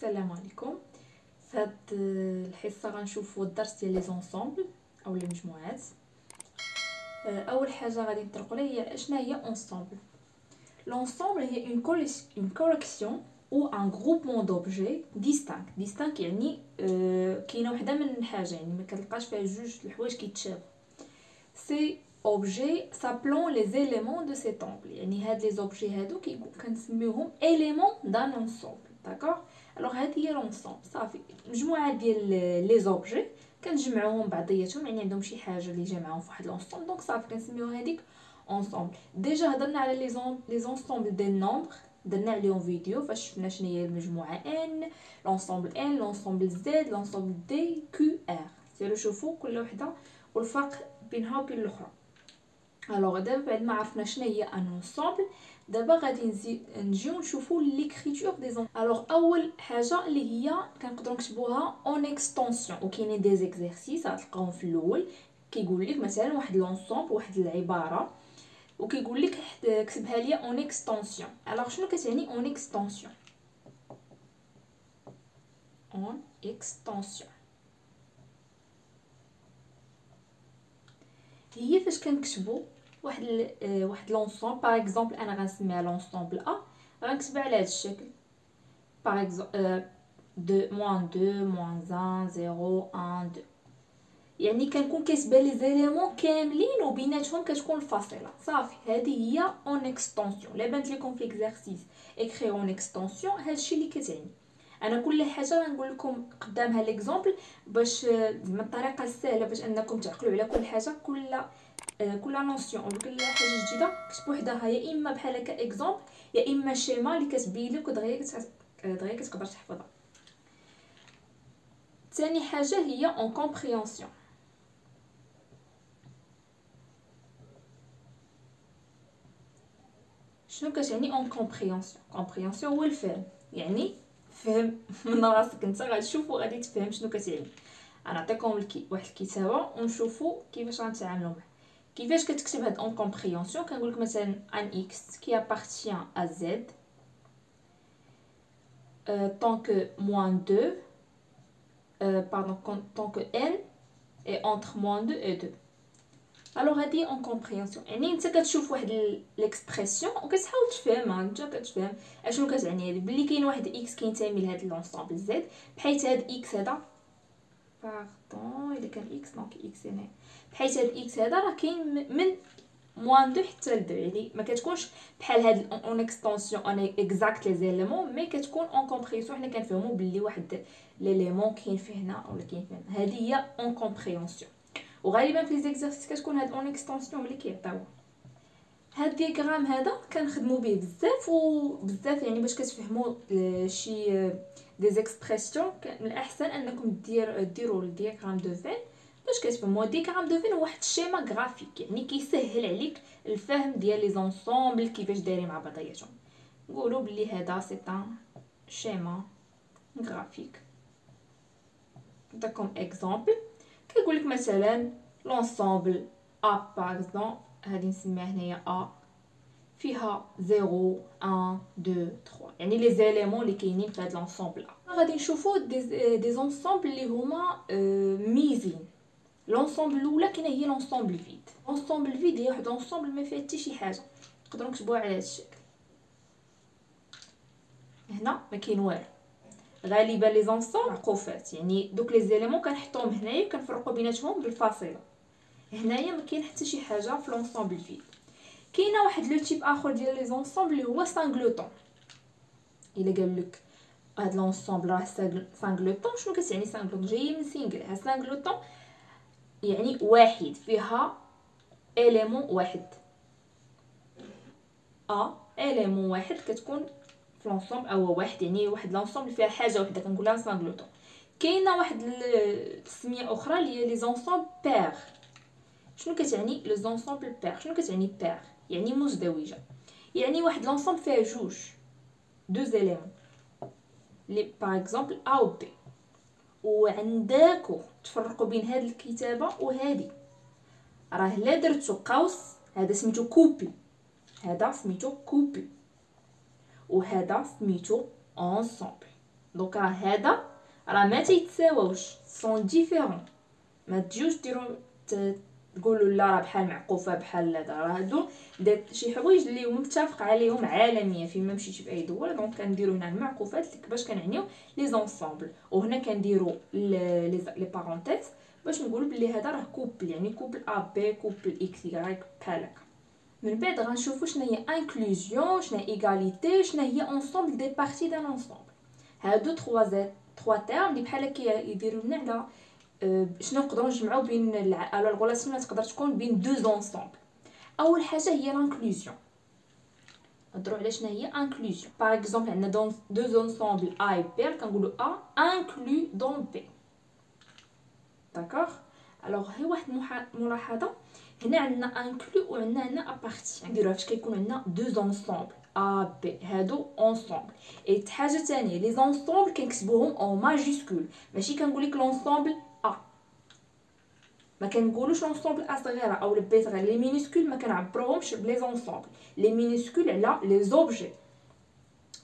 السلام عليكم. في هاد الحصه غنشوفوا الدرس ديال لي زونسومبل او لي مجموعات. اول حاجه غادي نطرقوا لها هي اشنا هي انسومبل. لونسومبل هي اون كوليكسيون او ان غروبمون دوبجي ديستانك يعني كاينه وحده من الحاجه، يعني ما كتلقاش فيها جوج الحوايج كيتشابهوا. سي اوبجي سابلون لي زيليمون دو سيتومبل، يعني هاد لي زوبجي هادو كنسميوهم اليمون دان انسومبل. داكوغ، الوغ هادي هي لونسومبل، صافي مجموعه ديال لي زوبجي كنجمعوهم بعضياتهم، يعني عندهم شي حاجه اللي جمعهم في واحد لونسومبل، دونك صافي كنسميو هذيك انسومبل. ديجا هضرنا على لي زونسومبل ديال نومبر، درنا عليهم فيديو فاش شفنا شنو هي المجموعه ان، لونسومبل ان، لونسومبل زد، لونسومبل دي، كيو ار. سيروا شوفوا كل وحده والفرق بينها وبين الاخرى. الوغ دابا بعد ما عرفنا شنو هي ان انسومبل، دابا غادي نجيو نشوفوا ليكريتور دي زون. الوغ اول حاجه اللي هي كنقدروا نكتبوها اون اكستنسيون، وكاينين دي زيكزيرسيس غتلقاوهم في الاول. كيقول لك مثلا واحد لونسومبل، واحد العباره، وكيقول لك كتبها لي اون اكستنسيون. الوغ شنو كتعني اون اكستنسيون؟ اون اكستنسيون هي فاش كنكتبوا واحد لونسومبل. باغ اكزومبل انا غنسميها لونسومبل ا، غنكتبها على هذا الشكل. باغ اكزومبل 2 موان 2 موان 1 0 1 2، يعني كنكون كاتبه لي زيليمون كاملين وبيناتهم كتكون الفاصله. صافي هذه هي اون اكستنسيون. لا بانت لكم في اكزرسيس اكري اون اكستنسيون، هادشي اللي كتعني. انا كل حاجه غنقول لكم قدامها ليكزامبل باش زعما الطريقه السهله باش انكم تعقلوا على كل حاجه. كل نوسيون او كل حاجه جديده كتبوا وحدها، يا اما بحال هكا اكزامبل، يا اما شيما اللي كتبين لك دغيا كتقدر تحفظها. ثاني حاجه هي اون كومبريهنسيون. شنو كتعني اون كومبريهنسيون؟ كومبريهنسيون هو الفهم، يعني فهم من راسك انت، غادي تشوفوا غادي تفهم شنو كتعني. غنعطيكم واحد الكتابه ونشوفوا كيفاش غنتعاملوا معها. كيفاش كتكتب هاد اون كومبريهنسيون؟ كنقول لك مثلا ان اكس كي ابارتيان ا زد tant que moins 2 tant que n est entre moins 2 et 2. الوغ هادي اون كومبريهنسيون، يعني انت كتشوف واحد ليكسبرسيون وكتحاول تفهمها، انت كتفهم اشنو كتعني هادي، بلي كاين واحد اكس كينتمي لهاد لونسومبل زد، بحيث هاد اكس هذا باردون الا كان اكس دونك اكس هنا، بحيث هاد اكس هذا راه كاين من موان 2 حتى ل 2، يعني ما كتكونش بحال هاد اون اكستنسيون اون اكزاكت لي زيليمون، مي كتكون اون كومبريهنسيون. حنا كنفهموا بلي واحد ليليمون كاين فيه هنا ولا كاين فيه هنا. هذه هي اون كومبريهنسيون. وغالبا في لي زيكزارسيس كتكون هاد اون اكستنسيون ملي كيعطيو. هاد الدياغرام هذا كنخدموا به بزاف وبزاف، يعني باش كتفهموا شي دي زيكسبرسيون من الاحسن انكم ديروا الدياغرام دو فين باش كتفهموا. الدياغرام دو فين هو واحد الشيما غرافيك، يعني كيسهل عليك الفهم ديال لي زونسومبل كيفاش دايرين مع بعضياتهم. نقولوا بلي هذا سي ان شيما غرافيك. نعطيكم اكزامبل. كيقول لك مثلا لونسومبل ا باغ اكزومبل، هادي نسميها هنايا ا، فيها 0 1 2 3، يعني لي زيليمون اللي كاينين في هاد لونسومبل ا. غادي نشوفوا دي زونسومبل اللي هما ميزين. لونسومبل الاولى كاينه هي لونسومبل فيد. لونسومبل فيد هي واحد لونسومبل ما فيها حتى شي حاجه، نقدروا نكتبوها على هذا الشكل. هنا ما كاين والو، غالبا لي زونسومبل معقوفات، يعني دوك لي زيليمون كنحطوهم هنايا وكنفرقوا بيناتهم بالفاصله. هنايا ما كاين حتى شي حاجه في لونسومبل فيد. كاينه واحد لو تيب اخر ديال لي زونسومبل اللي هو سانغلوتون. الا قال لك هاد لونسومبل راه سانغلوتون، شنو كتعني سانغلوتون؟ جايه من سينغل. سانغلوتون يعني واحد، فيها اليمون واحد، اليمون واحد كتكون في لونسومبل، او واحد يعني واحد لونسومبل فيها حاجه وحده كنقولها سانغلوتون. كاينه واحد السميه اخرى اللي هي لي زونسومبل بير. شنو كتعني لي زونسومبل بير؟ شنو كتعني بير؟ يعني مزدوجه، يعني واحد لونسومبل فيها جوج دو زيليمون لي باغ اكزومبل ا و بي. وعندكم تفرقوا بين هاد الكتابه وهادي، راه لا درتو قوس هذا سميتو كوبل، هذا سميتو كوبل، وهذا سميتو انسومبل. دونك راه هذا راه ما تيتساواوش، سون ديفيرون. ما تجيوش ديروا تقولوا لا راه بحال معقوفه بحال هذا، راه هادو شي حوايج اللي هما متفق عليهم عالميا فين ما مشيتي في اي دوله. دونك كنديروا هنا المعقوفات اللي باش كنعنيو لي زونسومبل، وهنا كنديروا لي بارونتيز باش نقولوا بلي هذا راه كوبل، يعني كوبل ا بي كوبل اكس واي بحال هكا. من بعد غنشوفوا شنو هي انكلوزيون، شنو هي ايغاليتي، شنو هي انصومبل دي بارتي دان انصومبل. هادو 3 تيرم اللي بحال هكا يديروا لنا على شنو نقدروا نجمعوا بين الغولاسيون اللي تقدر تكون بين دو زونسومبل. اول حاجه هي لانكلوزيون. نهضروا على شنو هي انكلوزيون. باغ اكزومبل عندنا دو زونسومبل ا و بي، كنقولوا ا انكلو دون بي. داكوغ. الوغ هي واحد ملاحظه، هنا عندنا انكلو وعندنا هنا ابارتي. نديروها فاش كيكون عندنا دو زونسومبل ا بي، هادو اونسومبل. اي حاجه ثانيه، لي زونسومبل كنكتبوهم او ماجيسكول، ماشي كنقول لك لونسومبل ا، ما كنقولوش لونسومبل ا صغيره او بي صغير. لي مينيسكول ما كنعبروهمش بلي زونسومبل، لي مينيسكول على لي زوبجي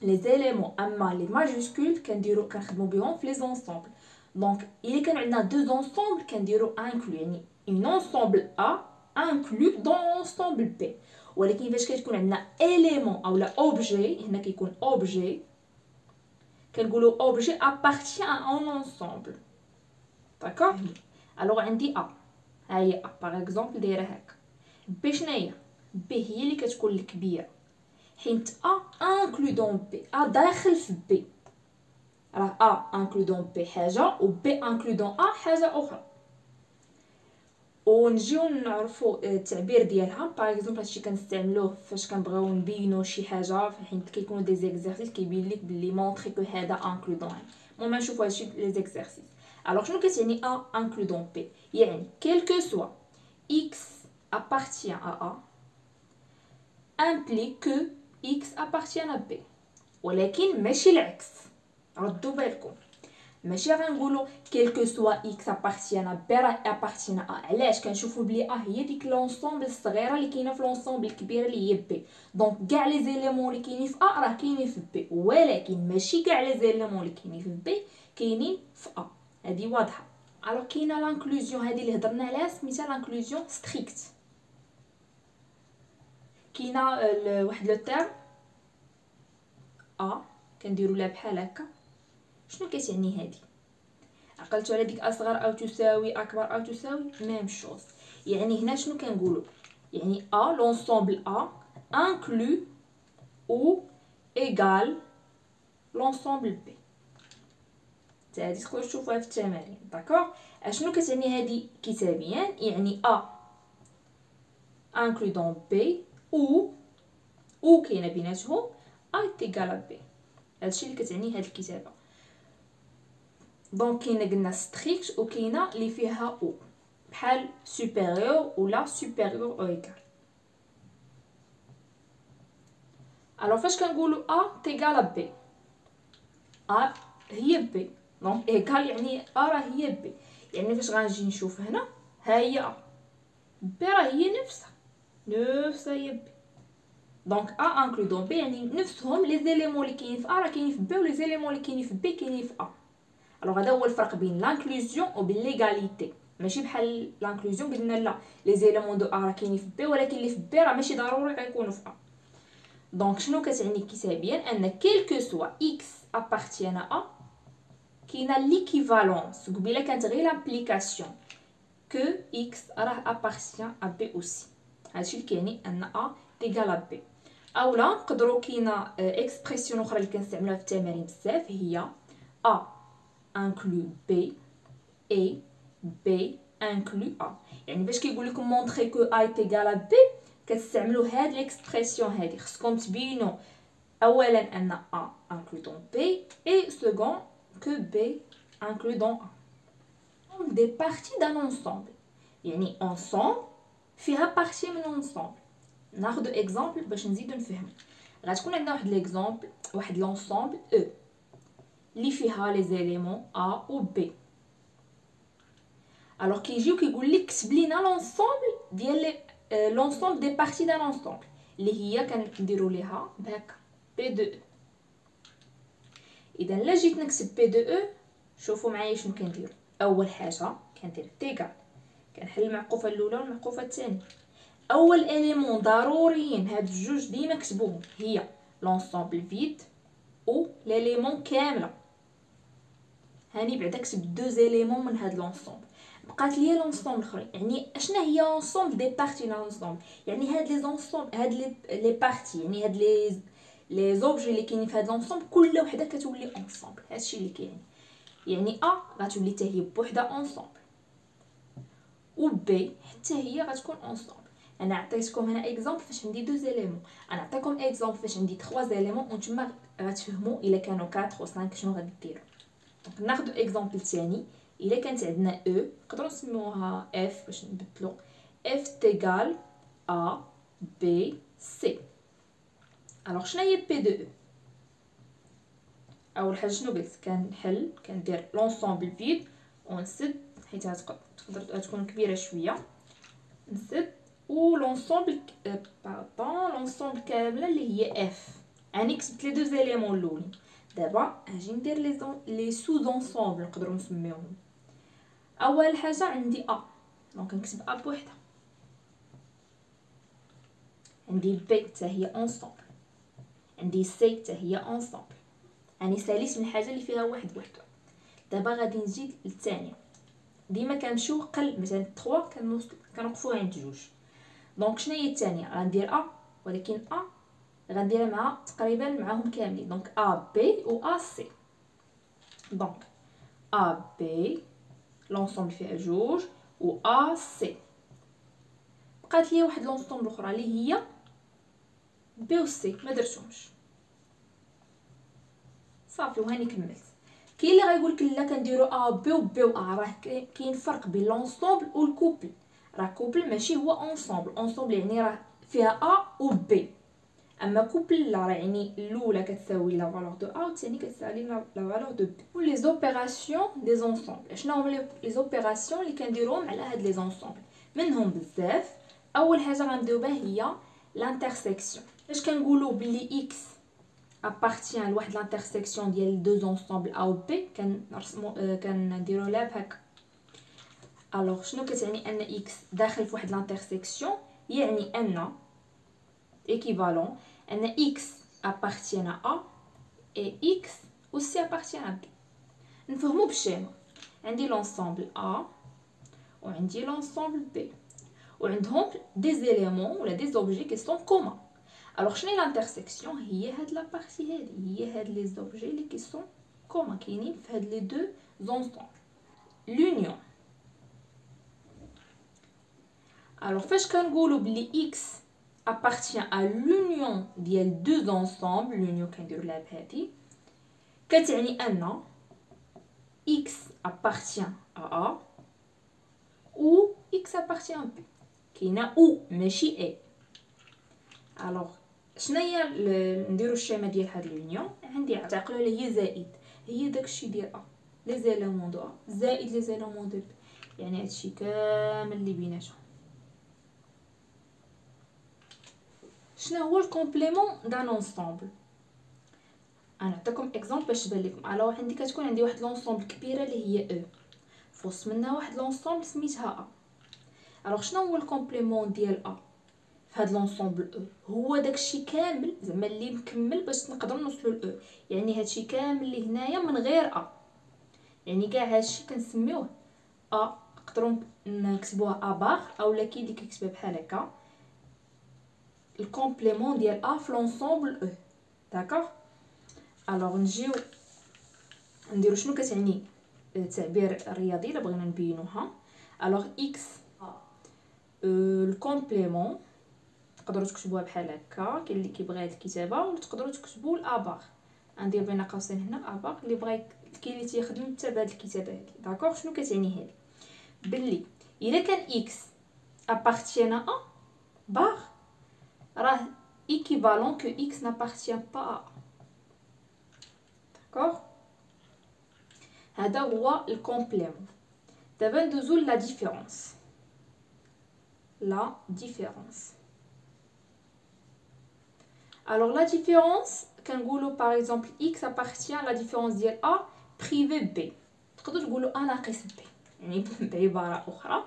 لي زيليمون، اما لي ماجيسكول كنخدموا بهم في لي زونسومبل. دونك الا كان عندنا دو زونسومبل كنديروا انكلو، يعني اون انسومبل ا انكلو دون انسومبل بي. ولكن فاش كتكون عندنا اليمون او لا اوبجي، هنا كيكون اوبجي كنقولوا اوبجي ابارتي ا ان انسومبل. داكوغ. الوغ عندي ا، ها هي ا باغ اكزومبل دايره هكا. بي شناهي؟ بي هي اللي كتكون الكبيره، حيت ا انكلو دون بي، ا داخل في بي. راه ا انكلو دون بي حاجه و بي انكلو دون ا حاجه اخرى. ونجيو نعرفوا التعبير ديالها. باغ اكزومبل هادشي كنستعملوه فاش كنبغيو نبينوا شي حاجه، حيت كيكونوا دي زيكزارسيس كيبين لك بلي مونطري كو هذا انكلو دون. المهم نشوفوا هادشي لي زيكزارسيس. الوغ شنو كتعني ا انكلو دون بي؟ يعني quel que soit x appartient à a implique que x appartient à b. ولكن ماشي العكس، ردوا بالكم. ماشي غنقولوا quel que soit x appartient à b راه appartient à a. علاش؟ كنشوفوا بلي ا هي ديك لونسومبل الصغيره اللي كاينه في لونسومبل الكبيره اللي هي بي. دونك كاع لي زيليمون اللي كاينين في ا راه كاينين في بي، ولكن ماشي كاع لي زيليمون اللي كاينين في بي كاينين في ا. هذه واضحه. الوغ كاينه لانكلوزيون هذه اللي هضرنا عليها سميتها لانكلوزيون ستريكت. كاينه واحد لو تيرم ا كنديروا لها بحال هكا. شنو كتعني هذه؟ عقلتوا على ديك اصغر او تساوي اكبر او تساوي ميم شوز. يعني هنا شنو كنقولوا؟ يعني ا لونسومبل ا انكلو او ايغال لونسومبل بي. هادي تقدروا تشوفوها في التمارين. داكوغ. اشنو كتعني هذه كتابيا؟ يعني ا انكلو دون بي او كاينه بيناتهم ا ايغال بي. هادشي اللي كتعني هاد الكتابه. دونك كاينه قلنا ستريكت وكاينه اللي فيها او بحال سوبيريور ولا سوبيريور او ايغال. الوغ فاش كنقولوا ا تيغال بي، ا هي بي، دونك ايغال يعني ا راه هي بي. يعني فاش غنجي نشوف هنا ها هي ا، بي راه هي نفسها هي بي. دونك ا انكلو دون بي يعني نفسهم لي زيليمون اللي كاينين في ا راه كاينين في بي، ولي زيليمون اللي كاينين في بي كاينين في ا. الوغ هذا هو الفرق بين لانكلوزيون وبين ليغاليتي. ماشي بحال لانكلوزيون قلنا لا لي زيليمون دو ا راه كاينين في بي، ولكن اللي في بي راه ماشي ضروري غيكونوا في ا. دونك شنو كتعني كتابيا؟ ان كيل كو سوا اكس ابارتيان ا، كاينه ليكيفالونس. قبيله كانت غير لابليكاسيون كو اكس راه ابارتيان ا بي اوسي. هادشي اللي كيعني ان ا تيغال ا بي. اولا نقدروا كاينه اكسبرسيون اخرى اللي كنستعملوها في التمارين بزاف، هي ا inclut B et B inclut A. يعني باش كيقول لكم مونطري كو A est égal à B كتستعملوا هاد ليكسبرسيون هادي. خصكم تبينوا اولا ان A inclut dans B et second que B inclut dans A. Donc des parties d'un ensemble. يعني ensemble فيها partie من ensemble. ناخذ اكزامبل باش نزيدو نفهمو. غتكون عندنا واحد ليكزامبل، واحد لونسومبل E اللي فيها لي زيليمون ا و بي. الوغ كيجيو كيقول لك كتب لينا لونسومبل ديال لونسومبل دي بارتي دان لونسومبل اللي هي كنديروا ليها بهكا بي دو. اذا لا جيت نكتب بي دو او، شوفوا معايا شنو كندير. اول حاجه كندير تيغال، كنحل المعقوفه الاولى والمعقوفه الثانيه. اول اليمون ضروريين هاد الجوج ديما كتبوهم هي لونسومبل فيد او ليليمون كامله. هاني بعدا كتبت دو زيليمون من هاد لونسومبل. بقات ليا لونسومبل الاخرين. يعني اشنا هي لونسومبل دي بارتي لونسومبل، يعني هاد لي زونسومبل، هاد لي بارتي، يعني هاد لي زوبجي اللي كاينين في هاد لونسومبل كل وحده كتولي اونسومبل. هادشي اللي كاين. يعني ا غتولي حتى هي بوحدها اونسومبل، و بي حتى هي غتكون اونسومبل. انا عطيتكم هنا اكزامبل فاش عندي دو زيليمون، انا عطيتكم اكزامبل فاش عندي 3 زيليمون، وانتما غتفهموا الا كانوا 4 و 5 شنو غادي ديروا. دونك ناخذ اكزامبل ثاني. الا كانت عندنا او نقدروا نسميوها اف باش نبدلو. اف تيغال ا بي سي. الوغ شنو هي بي دو او؟ اول حاجه شنو قلت؟ كنحل كندير لونسومبل فيد ونسد، حيت تقدر تكون كبيره شويه، نسد و لونسومبل باردون لونسومبل كامله اللي هي اف. اني كتبت لي دو زيليمون الاولين. دابا اجي ندير لي سو زونسومبل نقدروا نسميوهم. اول حاجه عندي ا، دونك نكتب ا بوحدها. عندي بي حتى هي اونسومبل، عندي سي حتى هي اونسومبل. اني ساليت من الحاجه اللي فيها واحد بوحدها. دابا غادي نزيد للثانيه. ديما كنمشيو قل، مثلا 3 كنوقفوا عند 2. دونك شنو هي الثانيه؟ غندير ا، ولكن ا غنديرها مع تقريبا معاهم كاملين. دونك ا بي و ا سي. دونك ا بي لونسومبل فيها 2 و ا سي. بقات لي واحد لونسومبل اخرى اللي هي بي و سي، ما درتهمش صافي وهاني كملت. كاين اللي غايقول لك لا كنديروا ا بي و بي و ا، راه كاين فرق بين لونسومبل و الكوبل. راه كوبل ماشي هو اونسومبل. اونسومبل يعني راه فيها ا و بي، اما كوبل لا، راه يعني الاولى كتساوي لا فالور دو ا والثاني كتساوي لا فالور دو بي. و لي زوبيراسيون دي زونسومبل، شنو هما لي زوبيراسيون اللي كنديروهم على هاد لي زونسومبل؟ منهم بزاف. اول حاجه غنديرو بها هي لانترسيكسيون. فاش كنقولوا بلي اكس ابارتيان لواحد لانترسيكسيون ديال دو زونسومبل ا و بي، كنرسمو كنديرو لها بهكا. الوغ شنو كتعني ان اكس داخل في واحد لانترسيكسيون؟ يعني ان équivalent ان x appartient à A et x aussi appartient à B. نفهمو بالشيما. عندي لونسومبل A وعندي لونسومبل B، وعندهم دي زيليمون ولا دي زوبجي كي سون كومون. الوغ شنو هي لانترسيكسيون؟ هي هاد لا بارتي هادي، هي هاد لي زوبجي اللي كي سون كومون كاينين في هاد لي دو زونسومبل. لونيون. الوغ فاش كنقولوا بلي x appartient à l'union ديال deux ensembles، l'union كنديروا لها بهادي، كتعني ان x appartient à A ou x appartient à B. كاينه او ماشي a. الوغ شناهي نديرو الشيما ديال هاد لونيون؟ عندي تعقلوا على هي زائد، هي داكشي ديال ا لي زيليمون دو ا زائد لي زيليمون دو بي، يعني هادشي كامل اللي بيناتهم. شنو هو الكومبليمون دان اونسومبل؟ انا نعطيكم اكزامبل باش تبان لكم. الوغ عندي كتكون عندي واحد لونسومبل كبيره اللي هي او، فوسط منها واحد لونسومبل سميتها ا. الوغ شنو هو الكومبليمون ديال ا في هاد لونسومبل او؟ هو داكشي كامل زعما اللي مكمل باش نقدروا نوصلوا لاو، يعني هادشي كامل اللي هنايا من غير ا، يعني كاع هادشي كنسميوه ا. نقدروا نكتبوها ا باغ، اولا كاين اللي كيكتبها بحال هكا الكومبليمون ديال ا في لونسومبل او. داكوغ. الوغ نجيو نديرو شنو كتعني التعبير الرياضي الا بغينا نبينوها. الوغ اكس الكومبليمون تقدروا تكتبوها بحال هكا، كاين اللي كيبغي هاد الكتابه، ولا تقدروا تكتبوا الاباغ. غندير بين قوسين هنا اباغ، اللي بغى كاين اللي تيخدم حتى بهاد الكتابه هادي. داكوغ. شنو كتعني هادي؟ بلي الا كان اكس ابارتيان ا باغ راه équivalent que x n'appartient pas à A. D'accord. هذا هو الكومبليمون. دابا ندوزو لا ديفيرونس. لا ديفيرونس. الوغ لا ديفيرونس كنقولوا باغ اكزومبل اكس ابارتيان لا ديفيرونس ديال ا بريفي بي، تقدروا تقولوا ا ناقص بي يعني بعباره اخرى،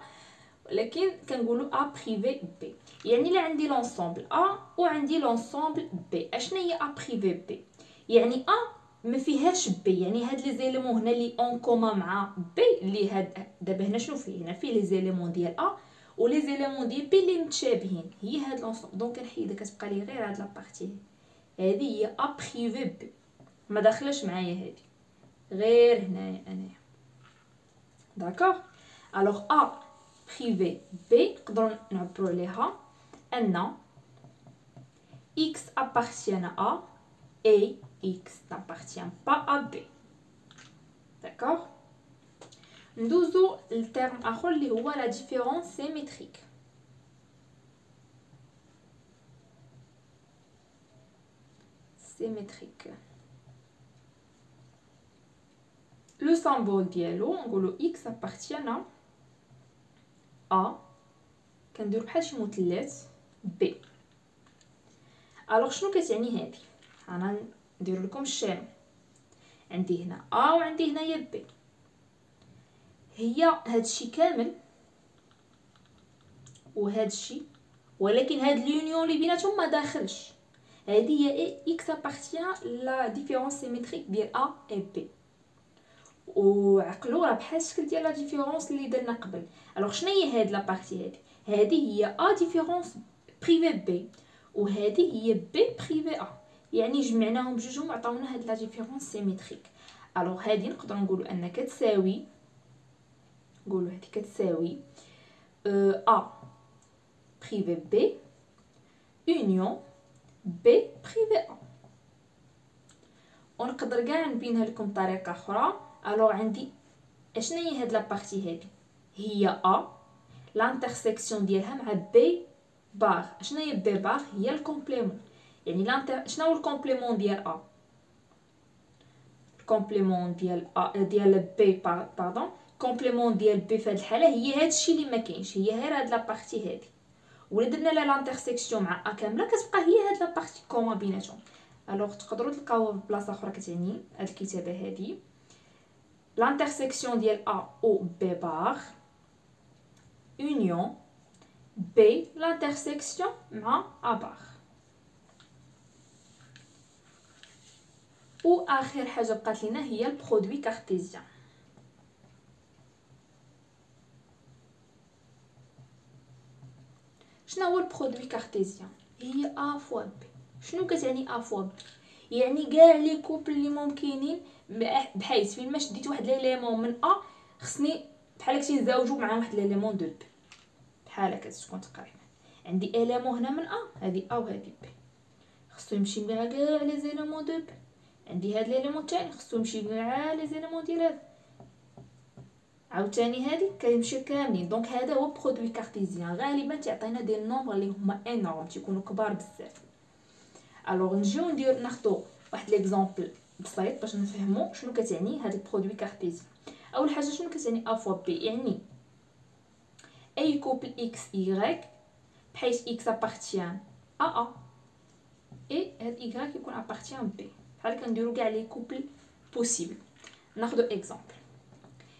ولكن كنقولوا ا بريفي بي. يعني الا عندي لونسومبل ا وعندي لونسومبل بي، اشنا هي ا بريفي بي؟ يعني ا ما فيهاش بي، يعني هاد لي زيليمون هنا اللي اون كوما مع بي، اللي هاد دابا هنا شنو فيه؟ هنا فيه لي زيليمون ديال ا ولي زيليمون ديال بي اللي متشابهين، هي هاد لونسومبل. دونك كنحيدها، كتبقى لي غير هاد لابارتي هذه هي ا بريفي بي، ما داخلاش معايا هذه، غير هنايا انايا. داكوغ. الوغ ا بريفي بي نقدروا نعبروا عليها ان x appartient à A et x n'appartient pas à B. D'accord. ندوزو للترم اخر اللي هو لا ديفيرونس سيميتريك. سيميتريك لو سامبول ديالو نقولو x appartient à كنديرو بحال شي مثلث B. الوغ شنو كتعني هادي؟ انا ندير لكم الشام. عندي هنا ا وعندي هنايا بي، هي هادشي كامل وهادشي، ولكن هاد لونيون اللي بيناتهم ما داخلش. هادي هي اكس ابارتيان لا ديفيرونس سيميتريك ديال ا اي بي. وعقلوا راه بحال الشكل ديال لا ديفيرونس اللي درنا قبل. الوغ شنو هي هاد لا بارتي هادي؟ هادي هي ا ديفيرونس بريفي بي، وهذه هي بي بريفي ا، يعني جمعناهم بجوجهم عطاونا هاد لا ديفيرونس سيميتريك. الوغ هادي نقدروا نقولوا ان كتساوي، نقولوا هادي كتساوي ا بريفي بي اونيون بي بريفي ا. ونقدر كاع نبينها لكم بطريقه اخرى. الوغ عندي اشنا هي هاد لا بارتي هادي؟ هي ا لانترسيكسيون ديالها مع بي باغ. اشنا هي بي باغ؟ هي الكومبليمون. يعني شنو هو الكومبليمون ديال ا؟ الكومبليمون ديال ا ديال بي باردون، كومبليمون ديال بي في هاد الحاله هي هادشي اللي ما كاينش، هي غير هاد لا بارتي هادي. ولا درنا لا لانترسيكسيون مع ا كامله كتبقى هي هاد لا بارتي كوما بيناتهم. الوغ تقدروا تلقاوها في بلاصه اخرى كتعني هاد الكتابه هادي لانترسيكسيون ديال ا و بي باغ اونيون بي لانترسيكسيون مع ا باغ. و اخر حاجه بقات لينا هي البرودوي كارتيزيان. شنو هو البرودوي كارتيزيان؟ هي ا فوا بي. شنو كتعني ا فوا بي؟ يعني كاع لي كوبل اللي ممكنين، بحيث فين ما شديت واحد ليليمون من ا خصني بحال هكا نزاوجو مع واحد ليليمون دو بي، بحال هكا تكون تقريبا. عندي اليمون هنا من ا، هذه ا وهذه بي، خصو يمشي مع كاع لي زيليمون دو بي. عندي هاد ليليمون الثاني خصو يمشي مع لي زيليمون ديال هذا، عاوتاني هادي كيمشيو كاملين. دونك هذا هو برودوي كارتيزيان. غالبا تعطينا دي النومبر اللي هما انورم، تيكونوا كبار بزاف. الوغ نجيو ناخذ واحد ليكزامبل بسيط باش نفهموا شنو كتعني هاد البرودوي كارتيزيان. اول حاجه شنو كتعني ا فوا بي؟ يعني اي كوبل اكس y بحيث اكس ابارتيان ا اي هاد y يكون ابارتيان بي. بحال كنديروا كاع لي كوبل بوسيبل. ناخذ اكزامبل.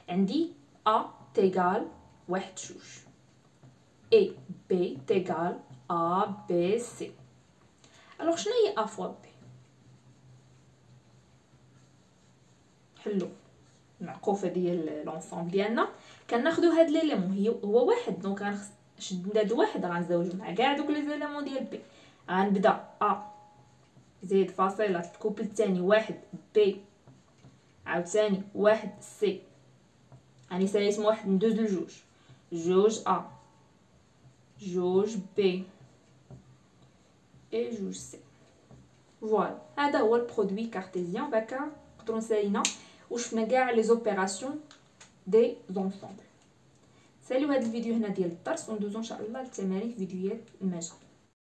عندي A تيغال 1 2 et B تيغال A B C. الوغ شنو هي A فوا B؟ حلو المعقوفه ديال لونسومبل ديالنا. كناخذوا هاد ليليمون هو واحد، دونك غنشد هاد واحد غنزوجو مع كاع دوك لي زيليمون ديال بي. غنبدا A زيد فاصله الكوبل الثاني 1 B عاوتاني 1 C. يعني سايسم واحد ندوز لجوج، جوج ا جوج بي اي جوج سي. فوالا هذا هو البرودوي كارتيزيان. بهكا نقدروا نسالينا وشفنا كاع لي زوبيراسيون دي زونسومبل. ساليو هذا الفيديو هنا ديال الدرس، وندوزو ان شاء الله للتمارين في فيديوهات المجال.